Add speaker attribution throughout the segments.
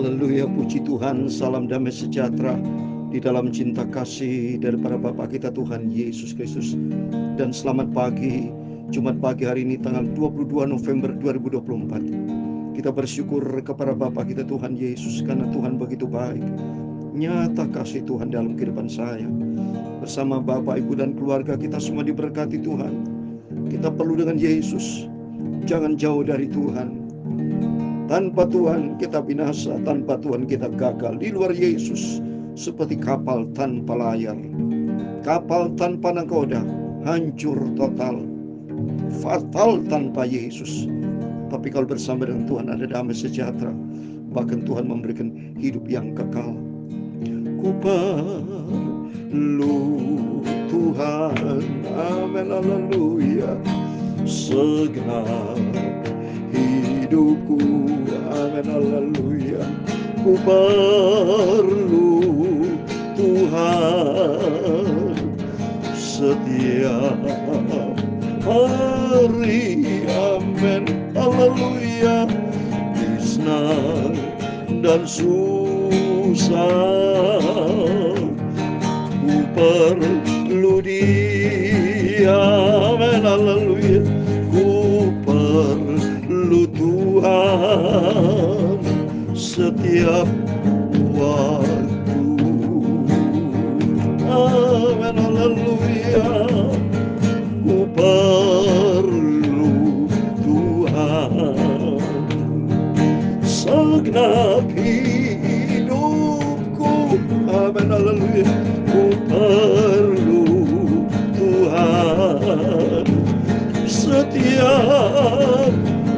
Speaker 1: Haleluya, puji Tuhan, salam damai sejahtera di dalam cinta kasih daripada Bapa kita Tuhan Yesus Kristus. Dan selamat pagi, Jumat pagi hari ini tanggal 22 November 2024. Kita bersyukur kepada Bapa kita Tuhan Yesus karena Tuhan begitu baik. Nyata kasih Tuhan dalam kehidupan saya. Bersama Bapak, Ibu, dan keluarga kita semua diberkati Tuhan. Kita perlu dengan Yesus. Jangan jauh dari Tuhan. Tanpa Tuhan kita binasa, tanpa Tuhan kita gagal. Di luar Yesus seperti kapal tanpa layar, kapal tanpa nahkoda, hancur total, fatal tanpa Yesus. Tapi kalau bersama dengan Tuhan ada damai sejahtera, bahkan Tuhan memberikan hidup yang kekal. Ku perlu Tuhan, amin, haleluya, segenap hidupku, amin, haleluya. Ku perlu Tuhan setiap hari, amin, haleluya. Di senang dan susah ku perlu Dia, amin, haleluya. Ku perlu Tuhan setiap waktu, amin, haleluya. Ku perlu Tuhan segenap hidupku, amin, haleluya. Ku perlu Tuhan setiap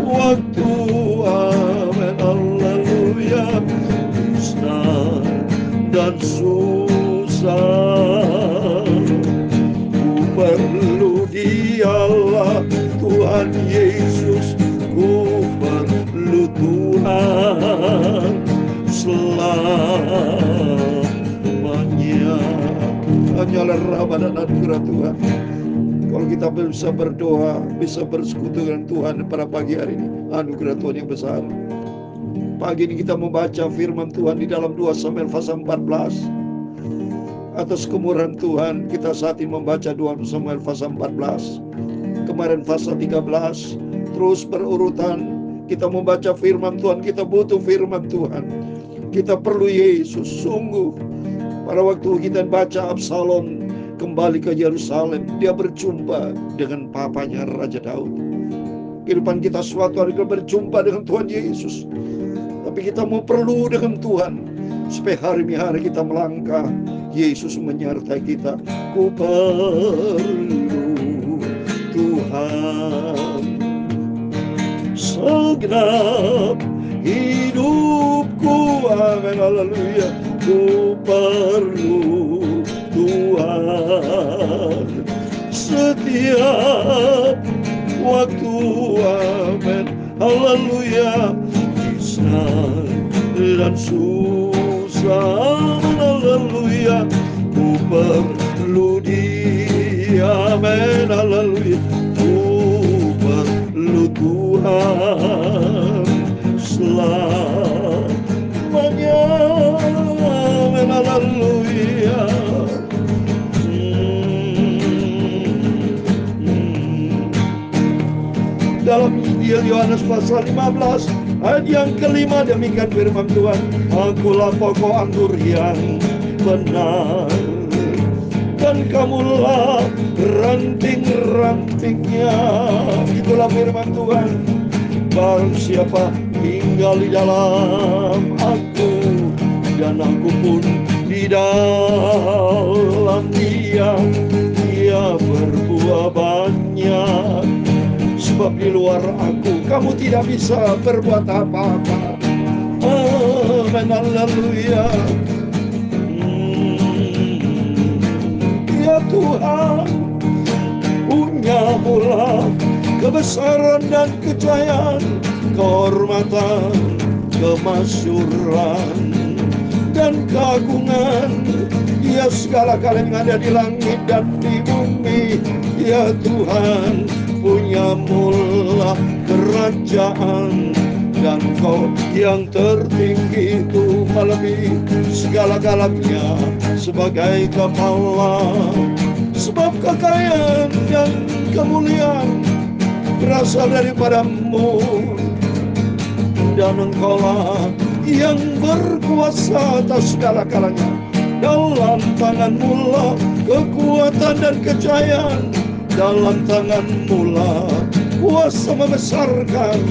Speaker 1: waktu, amin, haleluya. Di senang dan susah ku perlu Dialah Tuhan Yesus. Ku perlu Tuhan selamanya. Hanyalah rahmat dan anugerah Tuhan. Kalau kita bisa berdoa, bisa bersekutu dengan Tuhan pada pagi hari ini, anugerah Tuhan yang besar. Pagi ini kita membaca firman Tuhan di dalam 2 Samuel pasal 14. Atas kemurahan Tuhan, kita saat ini membaca 2 Samuel pasal 14. Kemarin pasal 13, terus berurutan. Kita membaca firman Tuhan, kita butuh firman Tuhan. Kita perlu Yesus, sungguh. Pada waktu kita baca Absalom kembali ke Yerusalem, dia berjumpa dengan papanya Raja Daud. Kehidupan kita suatu hari berjumpa dengan Tuhan Yesus. Tapi kita mau perlu dengan Tuhan supaya hari-hari kita melangkah. Yesus menyertai kita. Ku perlu Tuhan segenap hidupku, amin, haleluya. Ku perlu Tuhan setiap waktu, amin, haleluya. Di senang dan susah, haleluya. Ku perlu Dia, amin, haleluya. Ku perlu Tuhan selamanya, amin, haleluya. Dalam Injil Yohanes pasal 15 ayat yang kelima, demikian firman Tuhan, akulah pokok anggur yang benar, dan kamulah ranting-rantingnya. Itulah firman Tuhan. Barang siapa tinggal di dalam aku, dan aku pun di dalam dia, dia berbuah banyak. Sebab di luar aku kamu tidak bisa berbuat apa-apa, amin, haleluya. Ya Tuhan, punya mula kebesaran dan kejayaan, kehormatan, kemasyuran, dan keagungan. Ya segala kalian yang ada di langit dan di bumi, ya Tuhan, punya mula kerajaan dan Engkau yang tertinggi itu melebihi segala-galanya sebagai kepala. Sebab kekayaan dan kemuliaan berasal daripadamu, dan Engkaulah yang berkuasa atas segala-galanya. Dalam tanganmu lah kekuatan dan kejayaan, dalam tanganmu lah kuasa membesarkan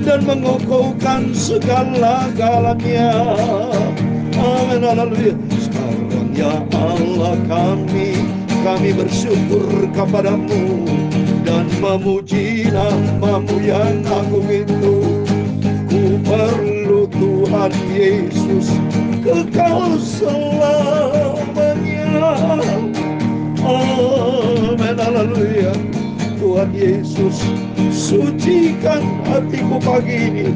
Speaker 1: dan mengokohkan segala-galanya. Amin, haleluya. Sekarang ya Allah kami bersyukur kepadamu dan memuji namamu yang agung itu. Ku perlu Tuhan Yesus kekal selamanya. Amin, haleluya. Tuhan Yesus, sucikan hatiku pagi ini,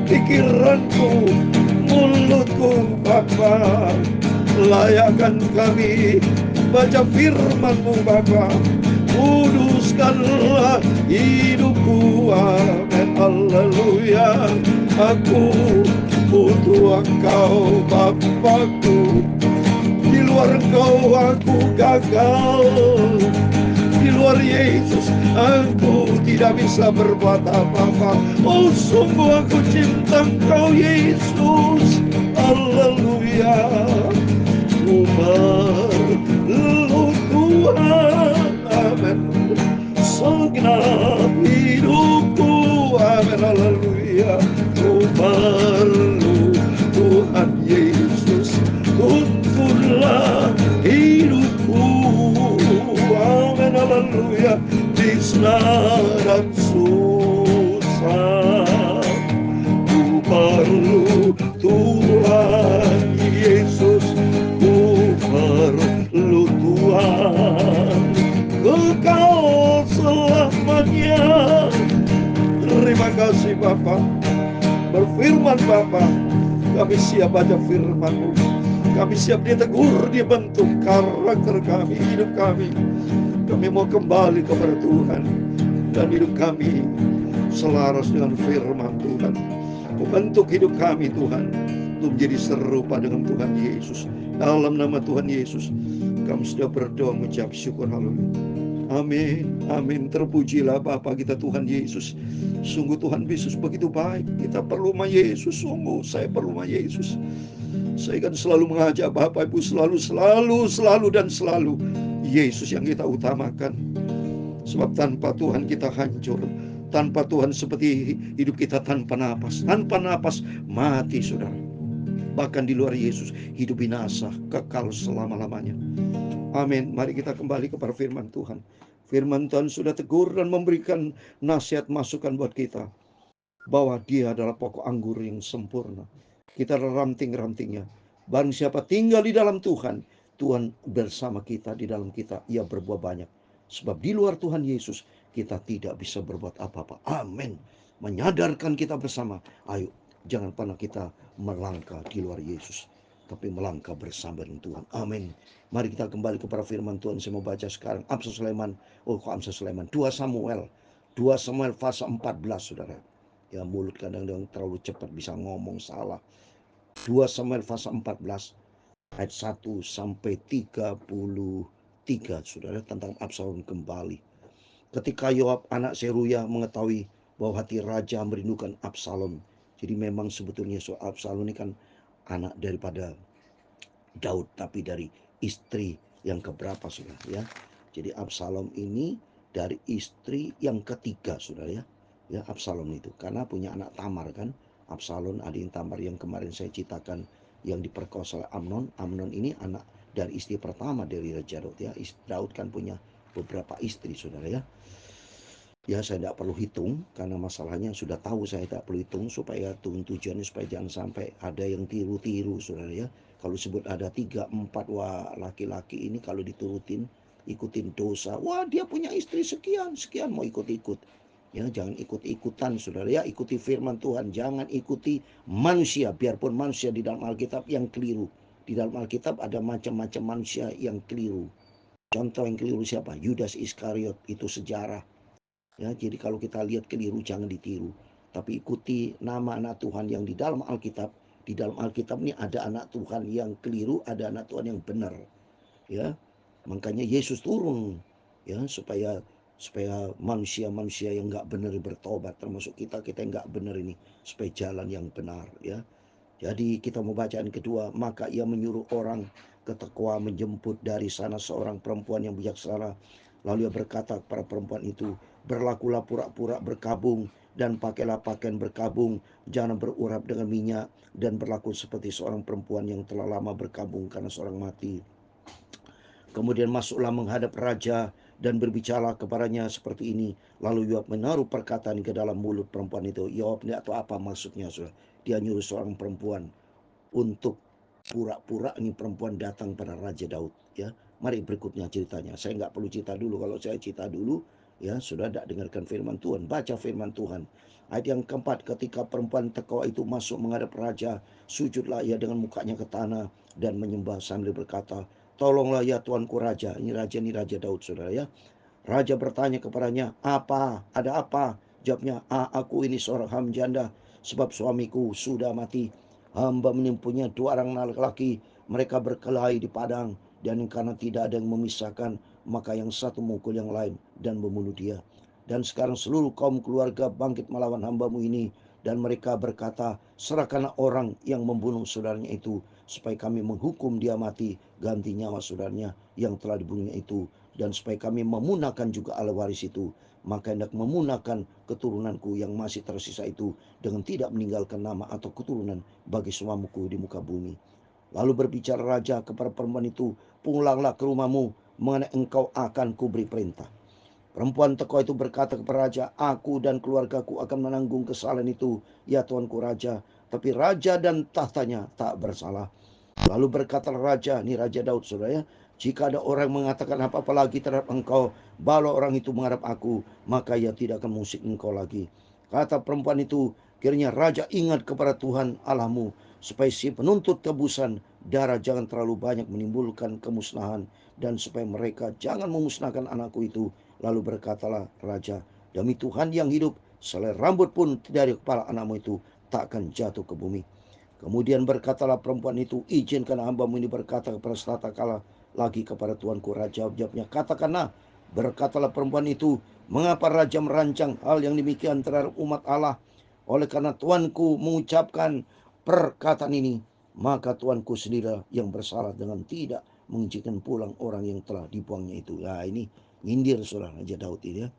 Speaker 1: pikiranku, mulutku Bapa. Layakkan kami baca firman-Mu Bapa. Kuduskanlah hidupku. Amin, haleluya. Aku butuh Engkau Bapakku. Di luar Engkau aku gagal. Di luar Yesus aku tidak bisa berbuat apa-apa. Oh, sungguh aku cinta Engkau Yesus. Haleluya. Ku perlu Tuhan. Amin. Segenap hidupku. Amin, haleluya. Ku perlu Tuhan Yesus. Tuntunlah hidupku. Amin, haleluya. Di senang dan susah, ku perlu Tuhan Yesus. Ku perlu Tuhan kekal selamanya. Terima kasih Bapa. Berfirman Bapa, kami siap baca firman-Mu. Kami siap ditegur, dibentuk karakter kami, hidup kami. Kami mau kembali kepada Tuhan, dan hidup kami selaras dengan firman Tuhan. Membentuk hidup kami Tuhan, untuk menjadi serupa dengan Tuhan Yesus. Dalam nama Tuhan Yesus, kami sudah berdoa mengucap syukur. Haleluya. Amin, amin. Terpujilah Bapa kita Tuhan Yesus. Sungguh Tuhan Yesus begitu baik. Kita perlu sama Yesus. Sungguh saya perlu sama Yesus. Saya kan selalu mengajak Bapak Ibu selalu dan selalu Yesus yang kita utamakan. Sebab tanpa Tuhan kita hancur. Tanpa Tuhan seperti hidup kita tanpa napas. Tanpa napas mati saudara. Bahkan di luar Yesus hidup binasa, kekal selama-lamanya. Amin. Mari kita kembali kepada firman Tuhan. Firman Tuhan sudah tegur dan memberikan nasihat masukan buat kita, bahwa Dia adalah pokok anggur yang sempurna. Kita adalah ranting-rantingnya. Barang siapa tinggal di dalam Tuhan, Tuhan bersama kita, di dalam kita Ia berbuah banyak. Sebab di luar Tuhan Yesus kita tidak bisa berbuat apa-apa. Amin. Menyadarkan kita bersama, ayo jangan pernah kita melangkah di luar Yesus, tapi melangkah bersama dengan Tuhan. Amin. Mari kita kembali kepada firman Tuhan. Saya mau baca sekarang Amsal Sulaiman. Oh, kok Amsal Sulaiman? 2 Samuel pasal 14 saudara. Ya, mulut kadang-kadang terlalu cepat bisa ngomong salah. 2 Samuel pasal 14 ayat 1 sampai 33 saudara, tentang Absalom kembali. Ketika Yoab anak Seruya mengetahui bahwa hati raja merindukan Absalom. Jadi memang sebetulnya Absalom ini kan anak daripada Daud, tapi dari istri yang keberapa saudara ya. Jadi Absalom ini dari istri yang ketiga saudara ya. Ya, Absalom itu karena punya anak Tamar kan. Absalom adik Tamar yang kemarin saya ceritakan yang diperkosa oleh Amnon. Amnon ini anak dari istri pertama dari Raja Daud ya. Daud kan punya beberapa istri saudara ya. Ya, saya tidak perlu hitung karena masalahnya sudah tahu, saya tidak perlu hitung supaya tujuannya supaya jangan sampai ada yang tiru-tiru saudara ya. Kalau sebut ada 3, 4, wah laki-laki ini kalau diturutin ikutin dosa, wah dia punya istri sekian mau ikut-ikut. Ya, jangan ikut-ikutan saudara ya, ikuti firman Tuhan, jangan ikuti manusia. Biarpun manusia di dalam Alkitab yang keliru. Di dalam Alkitab ada macam-macam manusia yang keliru. Contoh yang keliru siapa? Yudas Iskariot, itu sejarah. Ya, jadi kalau kita lihat keliru jangan ditiru. tapi ikuti nama anak Tuhan yang di dalam Alkitab. Di dalam Alkitab ini ada anak Tuhan yang keliru, ada anak Tuhan yang benar, ya. Makanya Yesus turun, ya, supaya supaya manusia-manusia yang nggak benar bertobat, termasuk kita yang nggak benar ini, supaya jalan yang benar, ya. Jadi kita mau bacaan kedua, maka ia menyuruh orang ke Tekoa menjemput dari sana seorang perempuan yang bijaksana. Lalu ia berkata kepada perempuan itu, berlakulah pura-pura berkabung dan pakailah pakaian berkabung, jangan berurap dengan minyak, dan berlaku seperti seorang perempuan yang telah lama berkabung karena seorang mati. Kemudian masuklah menghadap raja dan berbicara kepadanya seperti ini. Lalu Yoab menaruh perkataan ke dalam mulut perempuan itu. Yoab tidak tahu apa maksudnya, saudara. Dia nyuruh seorang perempuan untuk pura-pura ini perempuan datang pada Raja Daud, ya. Mari berikutnya ceritanya. Saya nggak perlu cerita dulu. Kalau saya cerita dulu, ya sudah tidak dengarkan firman Tuhan. Baca firman Tuhan. Ayat yang keempat, ketika perempuan Tekoa itu masuk menghadap raja, sujudlah ia dengan mukanya ke tanah dan menyembah sambil berkata, tolonglah ya tuanku raja. Ini Raja Daud, saudara, ya. Raja bertanya kepadanya, apa? Ada apa? Jawabnya, aku ini seorang hamba janda, sebab suamiku sudah mati. Hamba mempunyai 2 orang laki-laki, mereka berkelahi di padang, dan karena tidak ada yang memisahkan, maka yang satu memukul yang lain dan membunuh dia. Dan sekarang seluruh kaum keluarga bangkit melawan hambamu ini, dan mereka berkata, serahkanlah orang yang membunuh saudaranya itu, supaya kami menghukum dia mati, ganti nyawa saudaranya yang telah dibunuhnya itu, dan supaya kami memunahkan juga ahli waris itu. Maka hendak memunahkan keturunanku yang masih tersisa itu dengan tidak meninggalkan nama atau keturunan bagi suamiku di muka bumi. Lalu berbicara raja kepada perempuan itu, pulanglah ke rumahmu, mengenai engkau akan kuberi perintah. Perempuan Tekoa itu berkata kepada raja, aku dan keluargaku akan menanggung kesalahan itu, ya tuanku raja. Tapi raja dan tahtanya tak bersalah. Lalu berkatalah raja, ini Raja Daud, saudara, ya, jika ada orang mengatakan apa-apa lagi terhadap engkau, bawa orang itu menghadap aku, maka ia tidak akan mengusik engkau lagi. Kata perempuan itu, kiranya raja ingat kepada Tuhan Allahmu, supaya si penuntut tebusan darah jangan terlalu banyak menimbulkan kemusnahan, dan supaya mereka jangan memusnahkan anakku itu. Lalu berkatalah raja, demi Tuhan yang hidup, selai rambut pun dari kepala anakmu itu tak akan jatuh ke bumi. Kemudian berkatalah perempuan itu, izinkan hambamu ini berkata kepada setakala lagi kepada tuanku raja. Jawabnya, katakanlah. Berkatalah perempuan itu, mengapa raja merancang hal yang demikian terhadap umat Allah? Oleh karena tuanku mengucapkan perkataan ini, maka tuanku sendiri yang bersalah dengan tidak mengizinkan pulang orang yang telah dibuangnya itu. Ya, ini nyindir saudara Raja Daud ini, ya.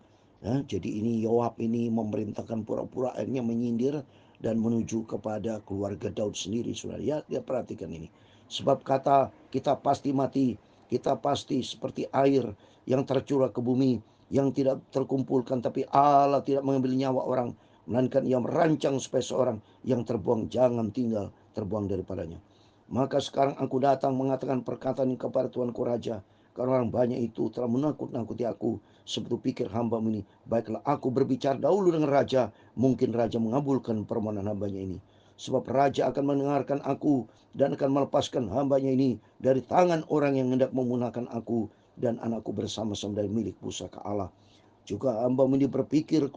Speaker 1: Ya, jadi ini Yoab ini memerintahkan pura-pura akhirnya menyindir dan menuju kepada keluarga Daud sendiri, saudara. Ya, dia perhatikan ini. Sebab kata kita pasti mati, kita pasti seperti air yang tercurah ke bumi, yang tidak terkumpulkan, tapi Allah tidak mengambil nyawa orang, melainkan ia merancang supaya seorang yang terbuang jangan tinggal terbuang daripadanya. Maka sekarang aku datang mengatakan perkataan ini kepada tuanku raja, karena orang banyak itu telah menakut-nakuti aku, sebab pikir hamba ini, baiklah aku berbicara dahulu dengan raja, mungkin raja mengabulkan permohonan hambanya ini. Sebab raja akan mendengarkan aku dan akan melepaskan hambanya ini dari tangan orang yang hendak memunahkan aku dan anakku bersama-sama dari milik pusaka Allah. Juga hamba ini berpikir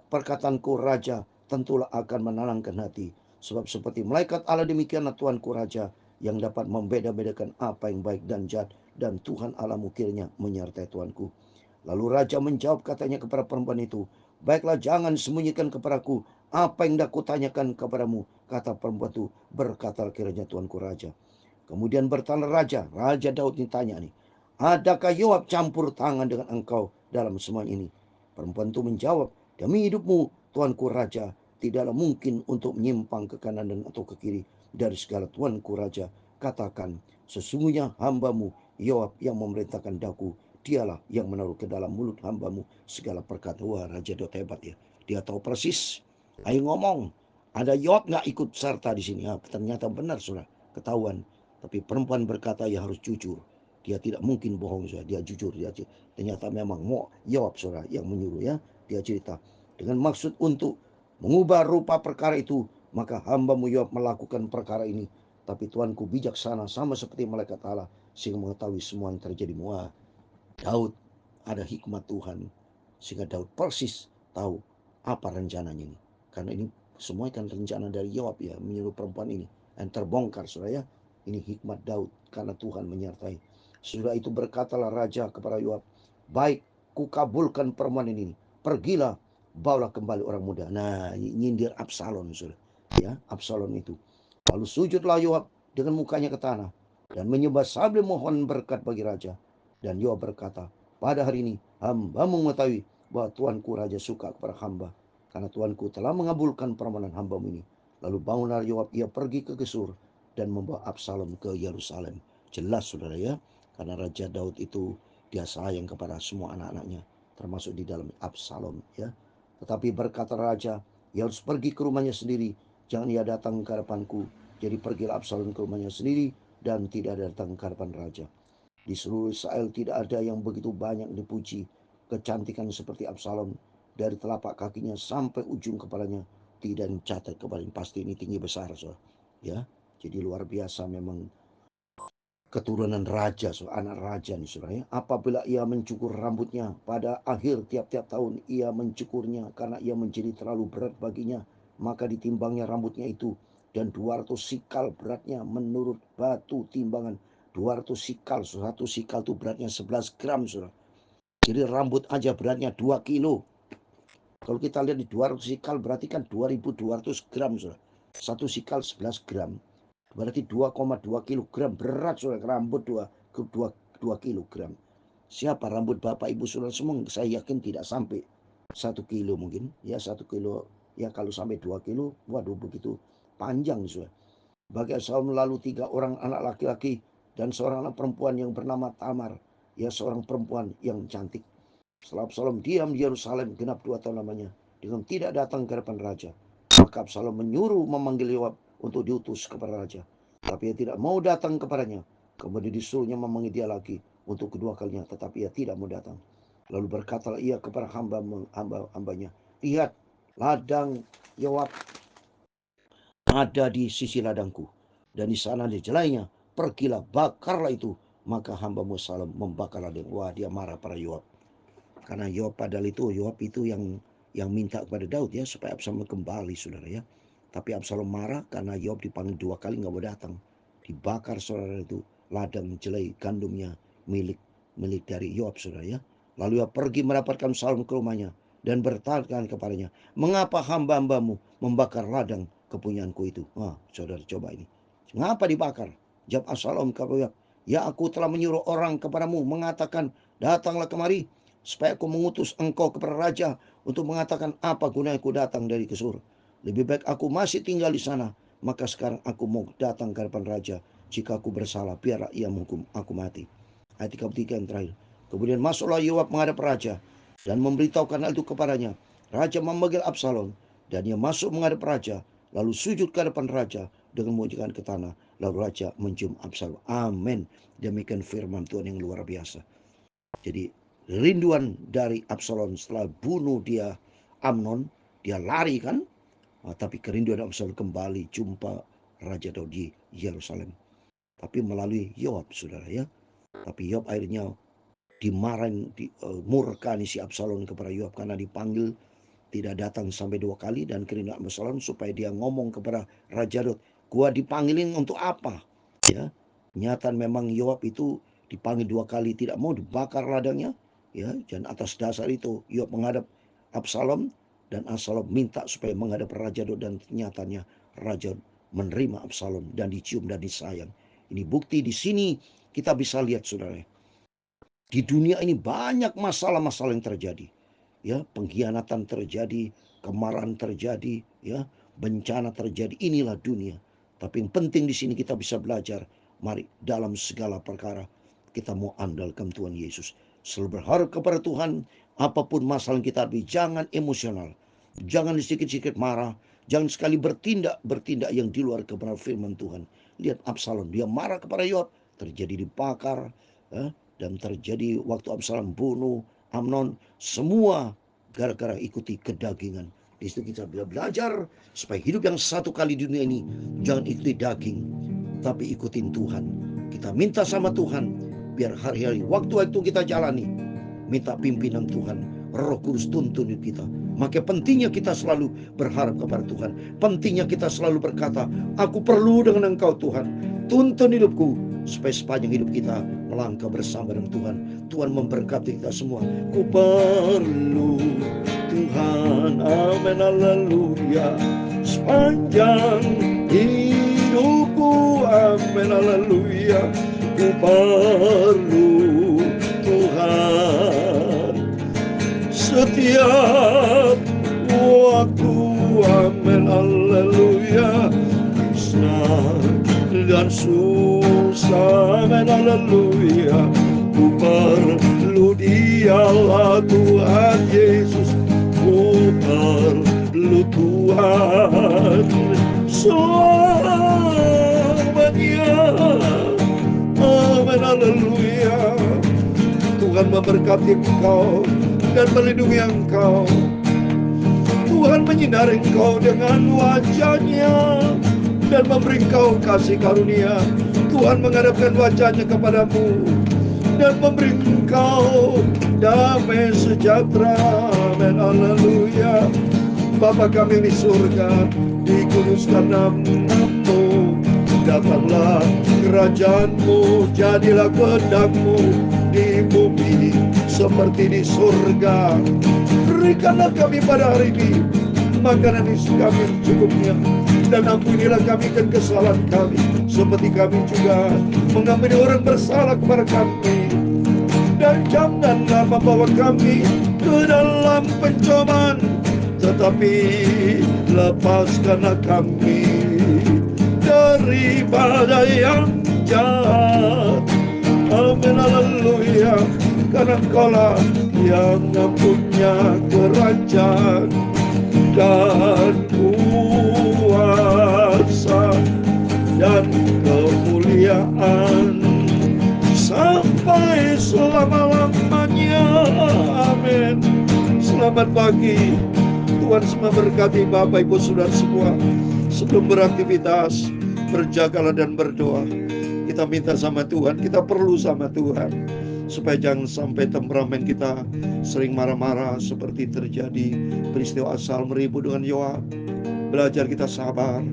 Speaker 1: perkataanku raja tentulah akan menenangkan hati. Sebab seperti malaikat Allah demikianlah Tuanku raja yang dapat membeda-bedakan apa yang baik dan jahat, dan Tuhan Allahmu kiranya menyertai tuanku. Lalu raja menjawab katanya kepada perempuan itu, baiklah jangan sembunyikan kepadaku apa yang hendak kutanyakan kepadamu. Kata perempuan itu, berkata kiranya tuanku raja. Kemudian bertanya Raja Daud ditanya nih, adakah Yoab campur tangan dengan engkau dalam semua ini? Perempuan itu menjawab, demi hidupmu tuanku raja, tidaklah mungkin untuk menyimpang ke kanan dan atau ke kiri dari segala tuanku raja. Katakan, sesungguhnya hambamu Yoab yang memerintahkan daku, dialah yang menaruh ke dalam mulut hambamu segala perkataan. Wah, Raja Daud hebat ya. Dia tahu persis. Ayo ngomong. Ada Yoab nggak ikut serta di sini? Ternyata benar sudah ketahuan. Tapi perempuan berkata ya harus jujur. Dia tidak mungkin bohong, saudara. Dia jujur. Ternyata memang mau Yoab, saudara, yang menyuruh, ya. Dia cerita dengan maksud untuk mengubah rupa perkara itu, maka hambamu Yoab melakukan perkara ini. Tapi Tuanku bijaksana sama seperti malaikat Allah, sehingga mengetahui semua yang terjadi. Wah, Daud ada hikmat Tuhan, sehingga Daud persis tahu apa rencananya ini. Karena ini semua kan rencana dari Yoab ya, menyuruh perempuan ini. Dan terbongkar saudara ya. Ini hikmat Daud karena Tuhan menyertai. Sudah itu berkatalah raja kepada Yoab, baik, kukabulkan permohonan ini. Pergilah, bawalah kembali orang muda. Nah, nyindir Absalom saudara. Ya, Absalom itu. Lalu sujudlah Yoab dengan mukanya ke tanah dan menyembah sambil mohon berkat bagi raja. Dan Yoab berkata, pada hari ini hambamu mengetahui bahwa tuanku raja suka kepada hamba, karena tuanku telah mengabulkan permohonan hambamu ini. Lalu bangunlah Yoab, ia pergi ke Gesur dan membawa Absalom ke Yerusalem. Jelas saudara ya, karena Raja Daud itu dia sayang kepada semua anak-anaknya, termasuk di dalam Absalom ya. Tetapi berkata raja, ia harus pergi ke rumahnya sendiri, jangan ia datang ke hadapanku. Jadi pergilah Absalom ke rumahnya sendiri dan tidak datang ke hadapan raja. Di seluruh Israel tidak ada yang begitu banyak dipuji kecantikan seperti Absalom. Dari telapak kakinya sampai ujung kepalanya tidak dicatat kepalanya. Pasti ini tinggi besar so. Ya, jadi luar biasa memang keturunan raja, so, anak raja nih saudara ya. Apabila ia mencukur rambutnya pada akhir tiap-tiap tahun ia mencukurnya karena ia menjadi terlalu berat baginya, maka ditimbangnya rambutnya itu dan 200 sikal beratnya menurut batu timbangan. 200 sikal, satu sikal itu beratnya 11 gram saudara. Jadi rambut aja beratnya 2 kilo. Kalau kita lihat di 200 sikal berarti kan 2200 gram saudara. Satu sikal 11 gram. Berarti 2,2 kilogram berat saudara, rambut 2 kilogram. Siapa rambut Bapak Ibu saudara semua saya yakin tidak sampai 1 kilo mungkin. Ya 1 kilo, ya kalau sampai 2 kilo, waduh begitu panjang saudara. Bagi Absalom lalu 3 orang anak laki-laki dan seorang anak perempuan yang bernama Tamar. Ya seorang perempuan yang cantik. Setelah Absalom diam di Yerusalem genap 2 tahun lamanya dengan tidak datang ke hadapan raja. Maka Absalom menyuruh memanggil Yoab untuk diutus kepada raja. Tapi ia tidak mau datang kepadanya. Kemudian disuruhnya memanggil dia lagi untuk kedua kalinya. Tetapi ia tidak mau datang. Lalu berkatalah ia kepada hambanya, lihat, ladang Yoab ada di sisi ladangku. Dan di sana dijelainya, pergilah bakarlah itu. Maka hambamu Absalom membakar ladang. Wah, dia marah pada Yoab. Karena Yoab itu yang minta kepada Daud ya supaya Absalom kembali saudara ya. Tapi Absalom marah karena Yoab dipanggil 2 kali nggak mau datang. Dibakar saudara itu ladang jelai gandumnya milik dari Yoab saudara ya. Lalu ia pergi mendapatkan Absalom ke rumahnya dan bertanya kepadanya, mengapa hamba-hambamu membakar ladang kepunyaanku itu? Wah, saudara coba ini. Mengapa dibakar? Jawab Absalom kepada Yoab, ya aku telah menyuruh orang kepadamu mengatakan, datanglah kemari supaya aku mengutus engkau kepada raja untuk mengatakan apa gunanya aku datang dari Gesur. Lebih baik aku masih tinggal di sana. Maka sekarang aku mau datang ke hadapan raja. Jika aku bersalah, biarlah ia menghukum aku mati. Ayat 33 yang terakhir. Kemudian masuklah Yoab menghadap raja dan memberitahukan hal itu kepadanya. Raja memanggil Absalom dan ia masuk menghadap raja. Lalu sujud ke hadapan raja dengan mengucapkan ke tanah. Lalu raja mencium Absalom. Amin. Demikian firman Tuhan yang luar biasa. Jadi rinduan dari Absalom setelah bunuh dia Amnon, dia lari kan, tapi kerinduan Absalom kembali jumpa Raja Daud di Yerusalem. Tapi melalui Yoab saudara ya. Tapi Yoab akhirnya dimarahin, murkani si Absalom kepada Yoab karena dipanggil tidak datang sampai 2 kali dan kerinduan Absalom supaya dia ngomong kepada Raja Daud, gua dipanggilin untuk apa? Ya, nyata memang Yoab itu dipanggil 2 kali tidak mau dibakar ladangnya, ya, dan atas dasar itu Yoab menghadap Absalom dan Absalom minta supaya menghadap Raja Daud dan nyatanya Raja menerima Absalom dan dicium dan disayang. Ini bukti di sini kita bisa lihat saudara. Di dunia ini banyak masalah-masalah yang terjadi. Ya, pengkhianatan terjadi, kemarahan terjadi, ya, bencana terjadi. Inilah dunia. Tapi yang penting di sini kita bisa belajar. Mari dalam segala perkara kita mau andalkan Tuhan Yesus. Selalu berharap kepada Tuhan, apapun masalah yang kita hadapi, jangan emosional. Jangan sedikit-sedikit marah. Jangan sekali bertindak yang di luar kebenaran firman Tuhan. Lihat Absalom, dia marah kepada Yoab, terjadi dibakar, dan terjadi waktu Absalom bunuh Amnon, semua gara-gara ikuti kedagingan. Di situ kita belajar supaya hidup yang satu kali di dunia ini jangan ikuti daging, tapi ikutin Tuhan. Kita minta sama Tuhan biar hari-hari waktu-waktu kita jalani, minta pimpinan Tuhan, Roh Kudus tuntun hidup kita. Maka pentingnya kita selalu berharap kepada Tuhan. Pentingnya kita selalu berkata, aku perlu dengan Engkau Tuhan. Tuntun hidupku, supaya sepanjang hidup kita melangkah bersama dengan Tuhan. Tuhan memberkati kita semua. Ku perlu Tuhan, amin, haleluya. Sepanjang hidupku, amin, haleluya. Ku perlu Tuhan setiap waktu, amin, haleluya. Senang dan susah, amin, haleluya. Ku perlu Dialah Tuhan Yesus. Ku perlu Tuhan selamanya, amin, haleluya. Tuhan memberkati engkau dan melindungi engkau. Tuhan menyinari engkau dengan wajah-Nya dan memberi engkau kasih karunia. Tuhan menghadapkan wajah-Nya kepadamu dan memberi engkau damai sejahtera, amin, haleluya. Bapa kami di surga, dikuduskan nama-Mu. Datanglah kerajaan-Mu, jadilah kehendak-Mu di bumi seperti di surga. Berikanlah kami pada hari ini makanan kami cukupnya, dan ampunilah kami kan kesalahan kami, seperti kami juga mengampuni orang bersalah kepada kami. Dan janganlah membawa kami ke dalam pencobaan, tetapi lepaskanlah kami daripada yang jahat, amin, haleluya. Karena Engkaulah yang mempunyai kerajaan dan kuasa dan kemuliaan sampai selama-lamanya, amin. Selamat pagi, Tuhan semua berkati Bapak Ibu Saudara semua. Sebelum beraktivitas, berjagalah dan berdoa. Kita minta sama Tuhan, kita perlu sama Tuhan, supaya jangan sampai temperamen kita sering marah-marah seperti terjadi peristiwa Asal meribu dengan Yoab. Belajar kita sabar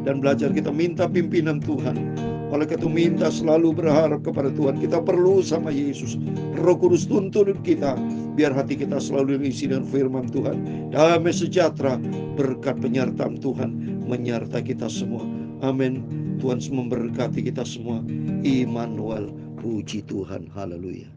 Speaker 1: dan belajar kita minta pimpinan Tuhan. Oleh karena itu minta selalu berharap kepada Tuhan. Kita perlu sama Yesus. Roh Kudus tuntun kita, biar hati kita selalu diisi dengan firman Tuhan. Damai sejahtera, berkat penyertaan Tuhan menyertai kita semua, amin. Tuhan memberkati kita semua. Immanuel, puji Tuhan, haleluya.